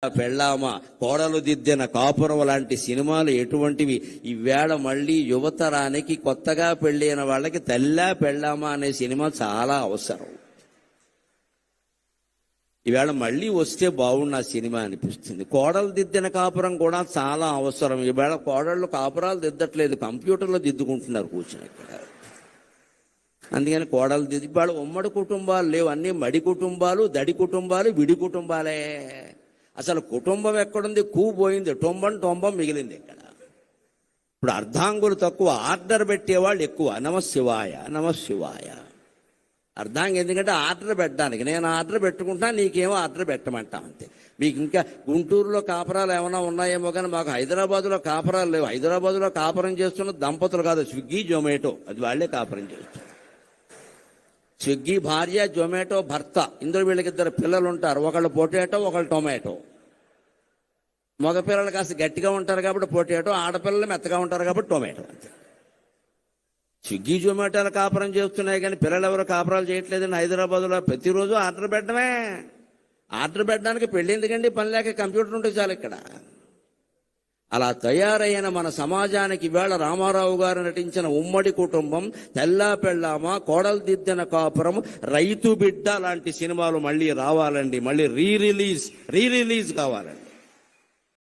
పెళ్ళామా, కోడలు దిద్దిన కాపురం లాంటి సినిమాలు ఎటువంటివి ఈవేళ మళ్ళీ యువతరానికి కొత్తగా పెళ్ళైన వాళ్ళకి తల్లా పెళ్ళామా అనే సినిమా చాలా అవసరం. ఈవేళ మళ్ళీ వస్తే బాగున్న సినిమా అనిపిస్తుంది. కోడలు దిద్దిన కాపురం కూడా చాలా అవసరం. ఈవేళ కోడళ్ళు కాపురాలు దిద్దట్లేదు, కంప్యూటర్లో దిద్దుకుంటున్నారు కూర్చుని ఇక్కడ. అందుకని కోడలు దిద్ది ఇవాళ ఉమ్మడి కుటుంబాలు లేవు, అన్నీ మడి కుటుంబాలు, దడి కుటుంబాలు, విడి కుటుంబాలే. అసలు కుటుంబం ఎక్కడుంది? పోయింది, టొంబం మిగిలింది ఇక్కడ. ఇప్పుడు అర్ధాంగులు తక్కువ, ఆర్డర్ పెట్టేవాళ్ళు ఎక్కువ. నమశివాయ నమశివాయ. అర్ధాంగి ఎందుకంటే ఆర్డర్ పెట్టడానికి, నేను ఆర్డర్ పెట్టుకుంటా, నీకేమో ఆర్డర్ పెట్టమంటా అంతే. మీకు ఇంకా గుంటూరులో కాపురాలు ఏమైనా ఉన్నాయేమో కానీ మాకు హైదరాబాదులో కాపురాలు లేవు. హైదరాబాదులో కాపురం చేస్తున్న దంపతులు కాదు, స్విగ్గీ జొమాటో, అది వాళ్ళే కాపురం చేస్తారు. స్విగ్గీ భార్య, జొమాటో భర్త, ఇందులో వీళ్ళకి 2 పిల్లలు ఉంటారు. ఒకళ్ళు పొటాటో, ఒకళ్ళు టొమాటో. మగ పిల్లలు కాస్త గట్టిగా ఉంటారు కాబట్టి పొటాటో, ఆడపిల్లలు మెత్తగా ఉంటారు కాబట్టి టొమాటో. స్విగ్గీ జొమాటోలు కాపురం చేస్తున్నాయి కానీ పిల్లలు ఎవరు కాపురాలు చేయట్లేదండి. హైదరాబాద్లో ప్రతిరోజు ఆర్డర్ పెట్టడమే. ఆర్డర్ పెట్టడానికి పెళ్ళి ఎందుకండి? పని లేక కంప్యూటర్ ఉంటే చాలు ఇక్కడ. అలా తయారైన మన సమాజానికి ఇవాళ రామారావు గారు నటించిన ఉమ్మడి కుటుంబం, తెల్లా పెళ్ళామా, కోడలు దిద్దిన కాపురం, రైతు బిడ్డ లాంటి సినిమాలు మళ్ళీ రావాలండి. మళ్ళీ రీ రిలీజ్ కావాలండి.